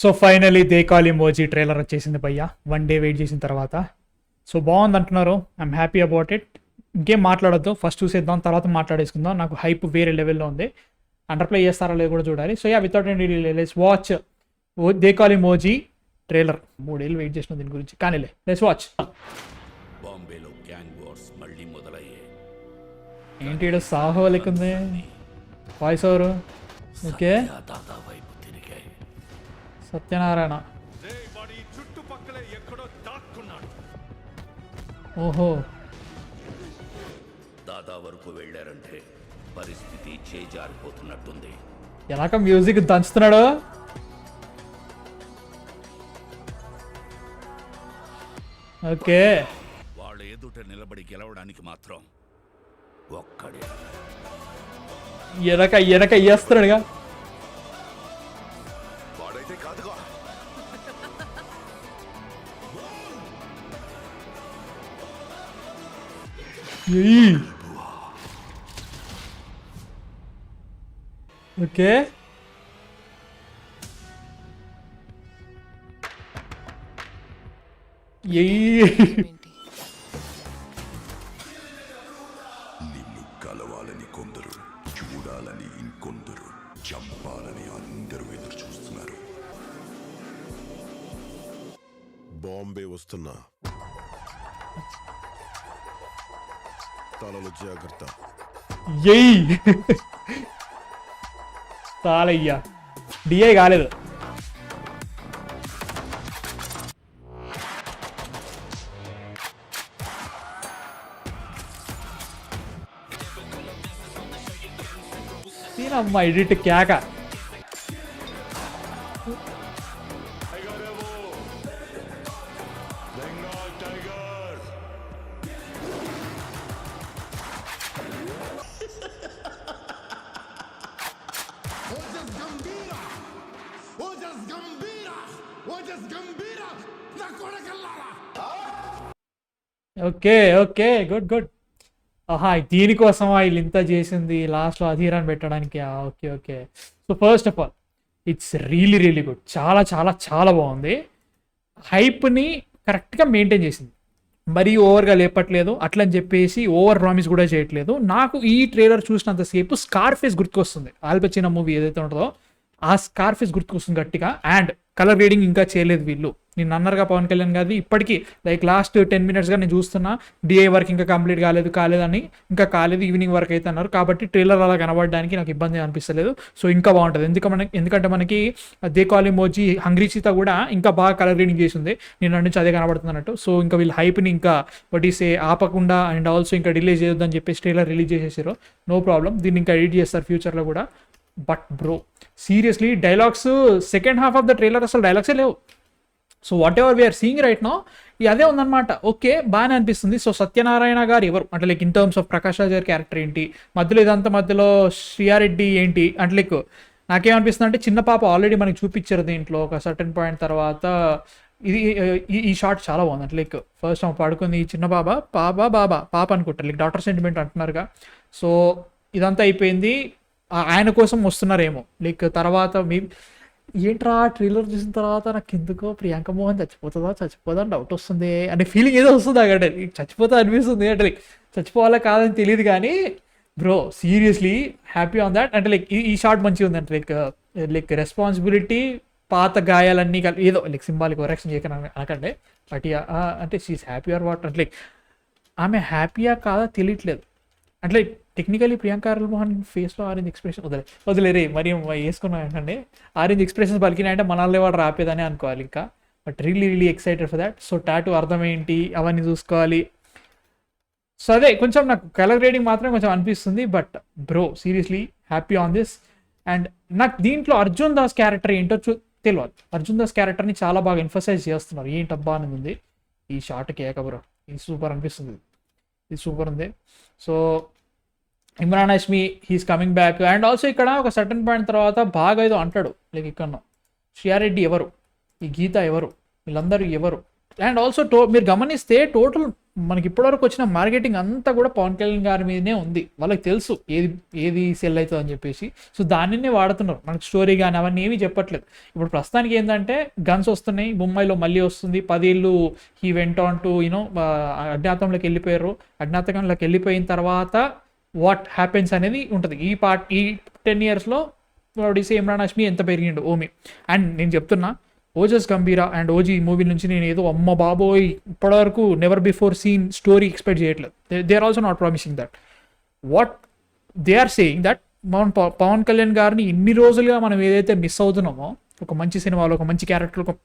So finally దేకాల్ emoji trailer వచ్చేసింది భయ్య, 1 day wait చేసిన తర్వాత. సో బాగుంది అంటున్నారు, ఐఎమ్ హ్యాపీ అబౌట్ ఇట్. ఇంకేం మాట్లాడొద్దు, ఫస్ట్ చూసేద్దాం, తర్వాత మాట్లాడేసుకుందాం. నాకు హైప్ వేరే లెవెల్లో ఉంది, అండర్ప్లే చేస్తారా లేదు కూడా చూడాలి. So ya, without any let's watch దేకాల్ ఇమోజీ ట్రైలర్. 3 ఏళ్ళు వెయిట్ చేసిన దీని గురించి, కానీ లెట్స్ వాచ్. బాంబేలో గ్యాంగ్ వార్స్ మళ్ళీ మొదలయ్యాయి. ఏంటి ఈడ సాహో లెక్కుంది వాయిస్ ఓవరు. ఓకే, దాదా వైపు తిరిగాయి. సత్యనారాయణ. చుట్టుపక్కల ఎక్కడో దాక్కున్నాడు. ఓహో, దాదా వరకు వెళ్ళారంటే పరిస్థితి చేజారిపోతున్నట్టుంది. ఎలాక మ్యూజిక్ దంచుతున్నాడు. ఓకే, వాళ్ళ ఎదుట నిలబడి గెలవడానికి మాత్రం ఒక్కడే. ఎనక ఎనక వేస్తున్నాడుగా. వాడైతే కాదుగా. ఓకే, నిన్ను కలవాలని కొందరు, చూడాలని ఇంకొందరు, చంపాలని అందరూ ఎదురు చూస్తున్నారు. బాంబే వస్తున్నా, తలలు జాగ్రత్త. చాలయ్యా, డిఐ కాలేదు. అమ్మా ఎడిట్ క్యాక. Okay okay, good good. ఆహా, దీనికోసమా వీళ్ళు ఇంత చేసింది, లాస్ట్లో అధీరాన్ని పెట్టడానికి. Okay okay. So first of all it's really really good. చాలా చాలా చాలా బాగుంది. హైప్ని కరెక్ట్గా మెయింటైన్ చేసింది, మరీ ఓవర్గా లేపట్లేదు, అట్లని చెప్పేసి ఓవర్ ప్రామిస్ కూడా చేయట్లేదు. నాకు ఈ ట్రైలర్ చూసినంతసేపు స్కార్ఫేస్ గుర్తుకొస్తుంది, ఆల్ పచినో మూవీ ఏదైతే ఉంటుందో ఆ స్కార్ఫేస్ గుర్తుకొస్తుంది గట్టిగా. అండ్ కలర్ గ్రేడింగ్ ఇంకా చేయలేదు వీళ్ళు. నేను అన్నారుగా పవన్ కళ్యాణ్ గారిది, ఇప్పటికీ లైక్ లాస్ట్ 10 minutesగా నేను చూస్తున్నా డిఐ వర్క్ ఇంకా కంప్లీట్ కాలేదని, ఇంకా కాలేదు, ఈవినింగ్ వరకు అయితే అన్నారు. కాబట్టి ట్రైలర్ అలా కనబడడానికి నాకు ఇబ్బంది అనిపిస్తలేదు. సో ఇంకా బాగుంటుంది, ఎందుకంటే మనకి దేకాల్ ఇమోజీ హంగ్రీ చీత కూడా ఇంకా బాగా కలర్ గ్రేడింగ్ చేసింది, నేను నుంచి అదే కనబడుతుంది అన్నట్టు. సో ఇంకా వీళ్ళు హైప్ని ఇంకా వటీసే ఆపకుండా అండ్ ఆల్సో ఇంకా డిలే చేయొద్దని చెప్పేసి ట్రైలర్ రిలీజ్ చేసేసారు. నో ప్రాబ్లం, దీన్ని ఇంకా ఎడిట్ చేస్తారు ఫ్యూచర్లో కూడా. But bro seriously dialogues second half of the trailer అసలు డైలాగ్సే లేవు. So whatever we're seeing right now అదే ఉందన్నమాట. ఓకే, బాగానే అనిపిస్తుంది. సో సత్యనారాయణ గారు ఎవరు అంటే like in terms of Prakash Raj గారి క్యారెక్టర్ ఏంటి, మధ్యలో ఇదంతా మధ్యలో శ్రీయారెడ్డి ఏంటి అంటే లైక్ నాకేమనిపిస్తుంది అంటే చిన్న పాప ఆల్రెడీ మనకి చూపించారు దీంట్లో ఒక సర్టన్ పాయింట్ తర్వాత. ఇది ఈ షార్ట్ చాలా బాగుంది. అంటే లైక్ ఫస్ట్ పడుకుంది ఈ చిన్న పాప అనుకుంటారు, లైక్ డాక్టర్ సెంటిమెంట్ అంటున్నారుగా. సో ఇదంతా అయిపోయింది, ఆయన కోసం వస్తున్నారేమో. లైక్ తర్వాత ఏంట్రా ట్రైలర్ చూసిన తర్వాత నాకు ఎందుకో ప్రియాంక మోహన్ చచ్చిపోదా అని డౌట్ వస్తుంది, అంటే ఫీలింగ్ ఏదో వస్తుంది. అక్కడ చచ్చిపోతా అనిపిస్తుంది, అంటే లైక్ చచ్చిపోవాలా కాదని తెలియదు. కానీ bro seriously happy on that. అంటే లైక్ ఈ షార్ట్ మంచిగా ఉంది. అంటే లైక్ రెస్పాన్సిబిలిటీ, పాత గాయాలన్నీ ఏదో లైక్ సింబాలిక్ వరక్షన్ చేయక అనకండి. బట్ అంటే షీఈస్ హ్యాపీ ఆర్ వాట్ అంటే లైక్ ఆమె హ్యాపీయా కాదా తెలియట్లేదు. అంటే టెక్నికలీ ప్రియాంక మోహన్ ఫేస్లో ఆరెంజ్ ఎక్స్ప్రెషన్ వదిలేరే మరి వేసుకున్నాం ఏంటంటే ఆరెంజ్ ఎక్స్ప్రెషన్స్ పలికినాయంటే మనల్ని వాడు రాపేదని అనుకోవాలి ఇంకా. But really excited for that. So tattoo అర్థం ఏంటి అవన్నీ చూసుకోవాలి. సో అదే కొంచెం నాకు కలర్ గ్రేడింగ్ మాత్రం కొంచెం అనిపిస్తుంది. But bro seriously happy on this. And నాకు దీంట్లో అర్జున్ దాస్ క్యారెక్టర్ ఏంటో తెలియదు. అర్జున్ దాస్ క్యారెక్టర్ని చాలా బాగా ఎంఫసైజ్ చేస్తున్నారు, ఏంటబ్బా అనేది ఉంది ఈ షార్ట్కి. ఏక బ్రో ఇది సూపర్ అనిపిస్తుంది, ఇది సూపర్ ఉంది. So Imran Hashmi he's coming back. And also ఇక్కడ ఒక సర్టన్ పాయింట్ తర్వాత బాగా ఏదో అంటాడు లైక్ ఇక్కడ శ్రీయారెడ్డి ఎవరు, ఈ గీత ఎవరు, వీళ్ళందరూ ఎవరు, అండ్ ఆల్సో మీరు గమనిస్తే టోటల్ మనకి ఇప్పటివరకు వచ్చిన మార్కెటింగ్ అంతా కూడా పవన్ కళ్యాణ్ గారి మీదనే ఉంది. వాళ్ళకి తెలుసు ఏది సెల్ అవుతుంది అని చెప్పేసి. సో దానినే వాడుతున్నారు. మనకి స్టోరీ కానీ అవన్నీ ఏమీ చెప్పట్లేదు. ఇప్పుడు ప్రస్తుతానికి ఏంటంటే గన్స్ వస్తున్నాయి, ముంబైలో మళ్ళీ వస్తుంది, 10 ఏళ్ళు హీ వెంట్ ఆన్ టు అజ్ఞాతంలోకి వెళ్ళిపోయారు. అజ్ఞాతంలోకి వెళ్ళిపోయిన తర్వాత వాట్ హ్యాపెన్స్ అనేది ఉంటుంది. ఈ 10 yearsలో ఇమ్రాన్ హష్మీ ఎంత పెరిగిండు ఓమి. అండ్ నేను చెప్తున్నా, Ojas Gambheera and OG movie నుంచి నేను ఏదో అమ్మ బాబోయ్ ఇప్పటివరకు never before seen story expect చేయట్లేదు. They are also not promising that. What they are saying that Pawan Kalyan గారిని ఇన్ని రోజులుగా మనం ఏదైతే మిస్ అవుతున్నామో, ఒక మంచి సినిమాలో ఒక మంచి క్యారెక్టర్,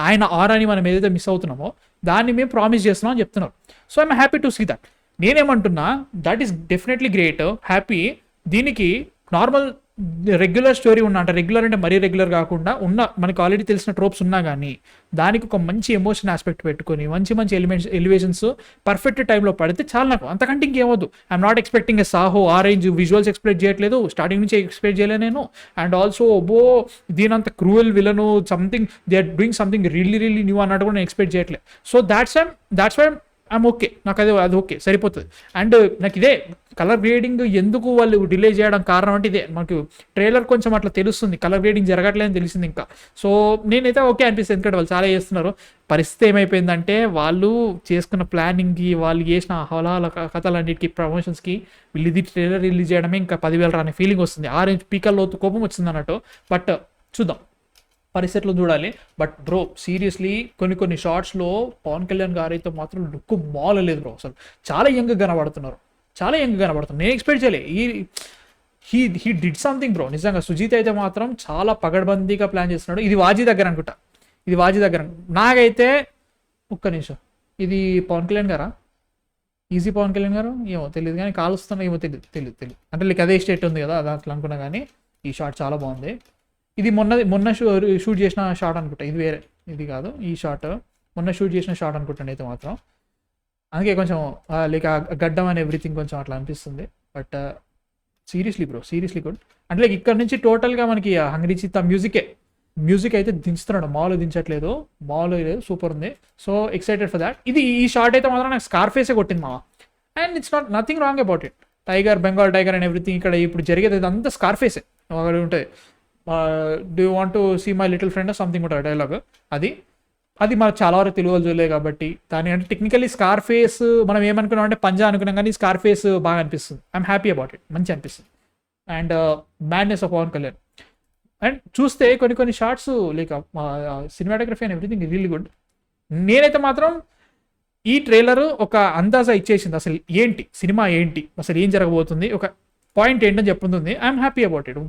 ఆయన ఆరాని మనం ఏదైతే మిస్ అవుతున్నామో దాన్ని మేము ప్రామిస్ చేస్తున్నాం అని చెప్తున్నారు. So I'm happy to see that. నేనేమంటున్నా, that is definitely great, happy. దీనికి నార్మల్ రెగ్యులర్ స్టోరీ ఉన్నా, అంటే రెగ్యులర్ అంటే మరీ రెగ్యులర్ కాకుండా ఉన్న మనకి ఆల్రెడీ తెలిసిన ట్రోప్స్ ఉన్నా కానీ దానికి ఒక మంచి ఎమోషన్ ఆస్పెక్ట్ పెట్టుకొని మంచి ఎలివేషన్స్ పర్ఫెక్ట్ టైంలో పడితే చాలా నాకు అంతకంటే ఇంకేమవుతుంది. I'm not expecting a Saaho ఆ రేంజ్ విజువల్స్ ఎక్స్పెక్ట్ చేయట్లేదు, స్టార్టింగ్ నుంచి ఎక్స్పెక్ట్ చేయలేదు నేను. అండ్ ఆల్సో దీనంత cruel villain something they are doing something really new అన్నట్టు కూడా నేను ఎక్స్పెక్ట్ చేయట్లేదు. So that's why I'm okay. నాకు అది ఓకే, సరిపోతుంది. అండ్ నాకు ఇదే కలర్ గ్రేడింగ్ ఎందుకు వాళ్ళు డిలే చేయడం కారణం అంటే ఇదే, మనకు ట్రైలర్ కొంచెం అట్లా తెలుస్తుంది కలర్ గ్రేడింగ్ జరగట్లేదని తెలిసింది ఇంకా. సో నేనైతే ఓకే అనిపిస్తుంది, ఎందుకంటే వాళ్ళు చాలా చేస్తున్నారు. పరిస్థితి ఏమైపోయిందంటే వాళ్ళు చేసుకున్న ప్లానింగ్కి, వాళ్ళు చేసిన హలాల కథలన్నిటికీ, ప్రమోషన్స్కి వీళ్ళు ఇది ట్రైలర్ రిలీజ్ చేయడమే ఇంకా 10,000 రాని ఫీలింగ్ వస్తుంది. ఆ రేంజ్ పీకల్లో కోపం వచ్చింది అన్నట్టు. బట్ చూద్దాం, పరిస్థితులు చూడాలి. బట్ బ్రో సీరియస్లీ కొన్ని షార్ట్స్లో పవన్ కళ్యాణ్ గారైతే మాత్రం లుక్ మాలలేదు బ్రో. అసలు చాలా యంగ్ కనబడుతున్నారు. నేను ఎక్స్పెక్ట్ చేయలే. He did something bro. నిజంగా సుజీత్ అయితే మాత్రం చాలా పగడ్బందీగా ప్లాన్ చేస్తున్నాడు. ఇది వాజీ దగ్గర అనుకుంటా, నాకైతే ఒక్క నిమిషం, ఇది పవన్ కళ్యాణ్ గారా? ఈజీ పవన్ కళ్యాణ్ గారు ఏమో తెలియదు, కానీ కాలుస్తున్నా ఏమో తెలియదు. అంటే లైక్ అదే స్టేట్ ఉంది కదా, అది అట్లా అనుకున్నా. కానీ ఈ షార్ట్ చాలా బాగుంది. ఇది మొన్న షూట్ చేసిన షాట్ అనుకుంటా, ఇది వేరే, ఇది కాదు. ఈ షాట్ మొన్న షూట్ చేసిన షాట్ అనుకుంటాను అయితే మాత్రం. అందుకే కొంచెం లైక్ ఆ గడ్డం అండ్ ఎవ్రీథింగ్ కొంచెం అట్లా అనిపిస్తుంది. But seriously bro, seriously good. అంటే లైక్ ఇక్కడ నుంచి టోటల్గా మనకి హంగ్రీ చిత్తా మ్యూజిక్ అయితే దించుతున్నాడు, మామూలు దించట్లేదు, మామూలు లేదు, సూపర్ ఉంది. So excited for that. ఈ షార్ట్ అయితే మాత్రం నాకు స్కార్ఫేసే కొట్టింది మావా. And it's nothing wrong about it. Bengal tiger and everything ఇక్కడ ఇప్పుడు జరిగేది అంతా స్కార్ఫేసే ఒకటి ఉంటుంది. Do you want to see my little friend something ఉంటుంది డైలాగ్. అది మనకు చాలా వరకు తెలుగు చూడలేదు కాబట్టి దాని అంటే టెక్నికల్లీ స్కార్ఫేస్ మనం ఏమనుకున్నాం అంటే పంజా అనుకున్నాం, కానీ స్కార్ఫేస్ బాగా అనిపిస్తుంది. ఐఎమ్ హ్యాపీ అబౌట్ ఇట్, మంచి అనిపిస్తుంది. And madness of Pawan Kalyan. And చూస్తే కొన్ని shots like cinematography and everything really good. నేనైతే మాత్రం ఈ ట్రైలర్ ఒక అందాజా ఇచ్చేసింది, అసలు ఏంటి సినిమా, ఏంటి అసలు ఏం జరగబోతుంది, ఒక పాయింట్ ఏంటని చెప్తుంది. I'm happy about it.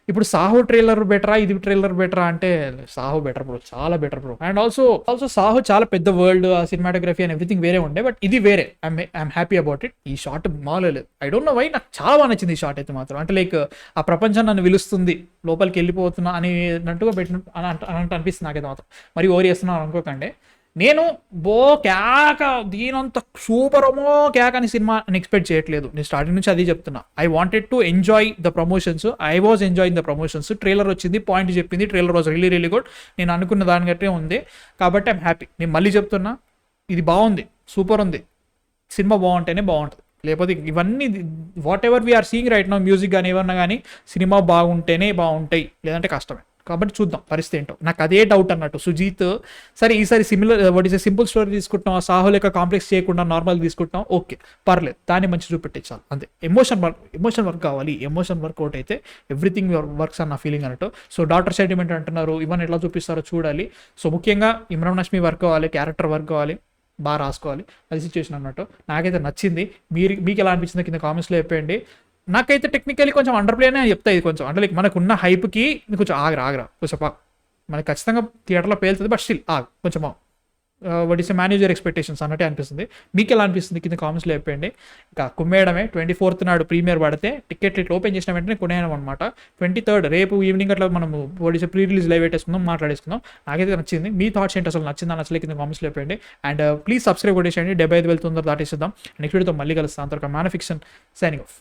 ఇప్పుడు సాహో ట్రైలర్ బెటరా, ఇది ట్రైలర్ బెటరా అంటే సాహో బెటర్ బ్రో, చాలా better bro. And also Saaho చాలా పెద్ద వరల్డ్, సినిమాటోగ్రఫీ అండ్ ఎవ్రీథింగ్ వేరే ఉండే, బట్ ఇది వేరే. I'm happy about it. ఈ షార్ట్ మాలేదు, ఐ డోంట్ నో వై, నాకు చాలా బాగా నచ్చింది ఈ షార్ట్ అయితే మాత్రం. అంటే లైక్ ఆ ప్రపంచం నన్ను పిలుస్తుంది, లోపలికి వెళ్ళిపోతున్నా అనేటట్టుగా అనిపిస్తుంది నాకైతే మాత్రం. మరి ఓవర్ చేస్తున్నాను అనుకోకండి. నేను కేక దీనంత సూపరమో కేక అని సినిమా ఎక్స్పెక్ట్ చేయట్లేదు. నేను స్టార్టింగ్ నుంచి అది చెప్తున్నా. I wanted to enjoy the promotions. I was enjoying the promotions. Trailer వచ్చింది, పాయింట్ చెప్పింది, ట్రైలర్ వాజ్ రియల్లీ గుడ్. నేను అనుకున్న దానికంటే ఉంది కాబట్టి ఐఎమ్ హ్యాపీ. నేను మళ్ళీ చెప్తున్నా, ఇది బాగుంది, సూపర్ ఉంది. సినిమా బాగుంటేనే బాగుంటుంది, లేకపోతే ఇవన్నీ whatever we're seeing right now, music కానీ ఏమన్నా కానీ సినిమా బాగుంటేనే బాగుంటాయి, లేదంటే కష్టమే. కాబట్టి చూద్దాం పరిస్థితి ఏంటో. నాకు అదే డౌట్ అన్నట్టు. సుజీత్ సరే ఈసారి సింపుల్ స్టోరీ తీసుకుంటున్నాం, సాహో లెక్క కాంప్లెక్స్ చేయకుండా నార్మల్ తీసుకుంటున్నాం, ఓకే పర్లేదు, దాన్ని మంచి చూపెట్టించాలి అంతే. ఎమోషన్ వర్క్ కావాలి. ఎమోషన్ వర్క్ అవుట్ అయితే ఎవ్రీథింగ్ వర్క్స్ అన్న ఫీలింగ్ అన్నట్టు. సో డాక్టర్ సెంటిమెంట్ అంటున్నారు, ఇవన్నీ ఎట్లా చూపిస్తారో చూడాలి. సో ముఖ్యంగా ఇమ్రాన్ హష్మీ వర్క్ కావాలి, క్యారెక్టర్ వర్క్ కావాలి, బాగా రాసుకోవాలి, అది సిచ్యువేషన్ అన్నట్టు. నాకైతే నచ్చింది. మీకు ఎలా అనిపించిందో కింద కామెంట్స్లో చెప్పండి. నాకైతే టెక్నికల్లీ కొంచెం అండర్ ప్లేనే చెప్తా. ఇది కొంచెం అంటే లైక్ మనకున్న హైప్కి కొంచెం ఆగరా కొంచెం మనకి ఖచ్చితంగా థియేటర్లో పేలుతుంది, బట్ స్టిల్ కొంచెం వాట్ ఈస్ మేనేజర్ ఎక్స్పెక్టేషన్స్ అన్నట్టే అనిపిస్తుంది. మీకు ఎలా అనిపిస్తుంది కింద కామెంట్స్లో చెప్పండి. ఇంకా కుమ్మేయడమే. 24th నాడు ప్రీమియర్ పడితే టికెట్లు ఇట్లా ఓపెన్ చేసిన వెంటనే కొనేయడం అనమాట. 23rd రేపు ఈవినింగ్ అట్లా మనం what is pre release live పెట్టేసుకుందాం, మాట్లాడేసుకుందాం. నాకైతే నచ్చింది. మీ థాట్స్ ఏంటి, అసలు నచ్చిందా నచ్చలే కింద కామెంట్స్లో చెప్పండి. అండ్ ప్లీజ్ సబ్స్క్రైబ్ కూడా చేయండి. 75,000 దాటేసిద్దాం. నెక్స్ట్ వీడియోతో మళ్ళీ కలుస్తాం. అంతవరకు మ్యాన్ ఫిక్షన్ సైనింగ్ ఆఫ్.